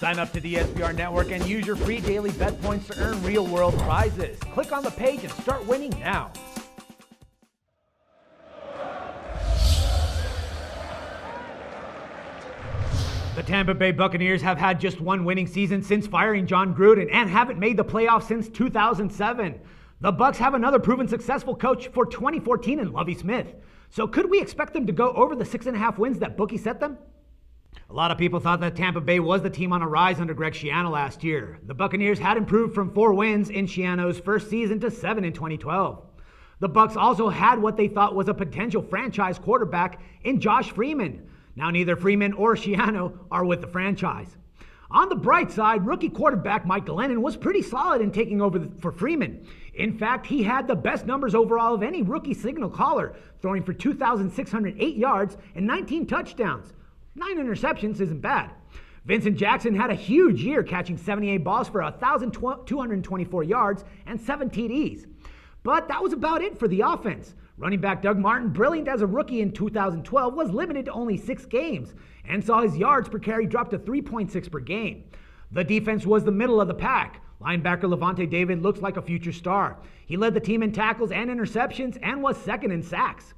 Sign up to the SBR Network and use your free daily bet points to earn real-world prizes. Click on the page and start winning now. The Tampa Bay Buccaneers have had just one winning season since firing John Gruden and haven't made the playoffs since 2007. The Bucs have another proven successful coach for 2014 in Lovie Smith. So could we expect them to go over the 6.5 wins that bookie set them? A lot of people thought that Tampa Bay was the team on a rise under Greg Schiano last year. The Buccaneers had improved from 4 wins in Schiano's first season to 7 in 2012. The Bucs also had what they thought was a potential franchise quarterback in Josh Freeman. Now neither Freeman or Schiano are with the franchise. On the bright side, rookie quarterback Mike Glennon was pretty solid in taking over for Freeman. In fact, he had the best numbers overall of any rookie signal caller, throwing for 2,608 yards and 19 touchdowns. 9 interceptions isn't bad. Vincent Jackson had a huge year, catching 78 balls for 1,224 yards and 7 TDs. But that was about it for the offense. Running back Doug Martin, brilliant as a rookie in 2012, was limited to only 6 games and saw his yards per carry drop to 3.6 per game. The defense was the middle of the pack. Linebacker Levante David looks like a future star. He led the team in tackles and interceptions and was second in sacks.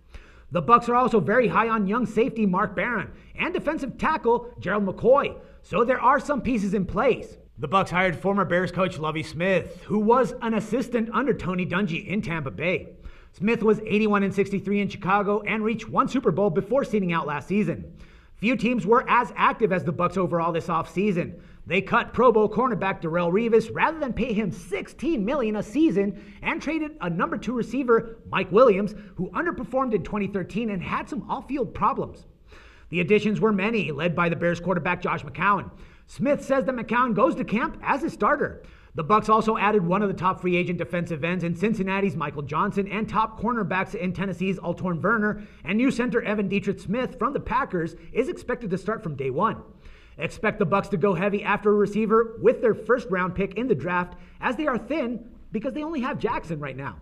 The Bucs are also very high on young safety Mark Barron and defensive tackle Gerald McCoy, so there are some pieces in place. The Bucs hired former Bears coach Lovie Smith, who was an assistant under Tony Dungy in Tampa Bay. Smith was 81-63 in Chicago and reached 1 Super Bowl before sitting out last season. Few teams were as active as the Bucs overall this offseason. They cut Pro Bowl cornerback Darrelle Revis rather than pay him $16 million a season and traded a number 2 receiver, Mike Williams, who underperformed in 2013 and had some off-field problems. The additions were many, led by the Bears quarterback Josh McCown. Smith says that McCown goes to camp as a starter. The Bucs also added one of the top free agent defensive ends in Cincinnati's Michael Johnson and top cornerbacks in Tennessee's Altorn Werner, and new center Evan Dietrich Smith from the Packers is expected to start from day one. Expect the Bucs to go heavy after a receiver with their first-round pick in the draft, as they are thin because they only have Jackson right now.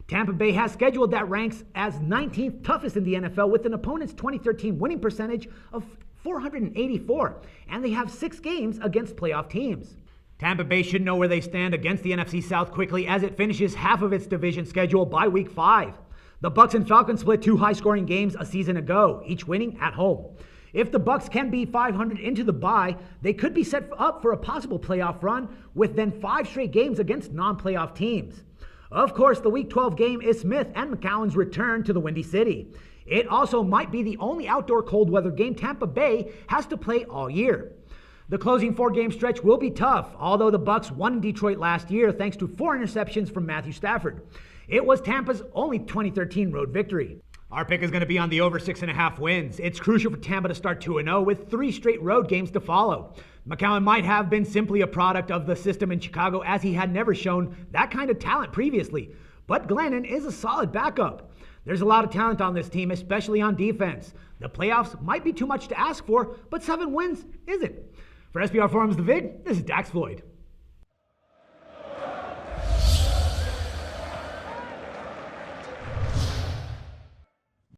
Tampa Bay has scheduled that ranks as 19th toughest in the NFL with an opponent's 2013 winning percentage of .484, and they have 6 games against playoff teams. Tampa Bay should know where they stand against the NFC South quickly as it finishes half of its division schedule by Week 5. The Bucs and Falcons split 2 high-scoring games a season ago, each winning at home. If the Bucs can be 500 into the bye, they could be set up for a possible playoff run with then 5 straight games against non-playoff teams. Of course, the Week 12 game is Smith and McCown's return to the Windy City. It also might be the only outdoor cold weather game Tampa Bay has to play all year. The closing 4-game stretch will be tough, although the Bucs won in Detroit last year thanks to 4 interceptions from Matthew Stafford. It was Tampa's only 2013 road victory. Our pick is going to be on the over 6.5 wins. It's crucial for Tampa to start 2-0 with 3 straight road games to follow. McCown might have been simply a product of the system in Chicago, as he had never shown that kind of talent previously. But Glennon is a solid backup. There's a lot of talent on this team, especially on defense. The playoffs might be too much to ask for, but 7 wins isn't. For SBR Forums The Vid, this is Dax Floyd.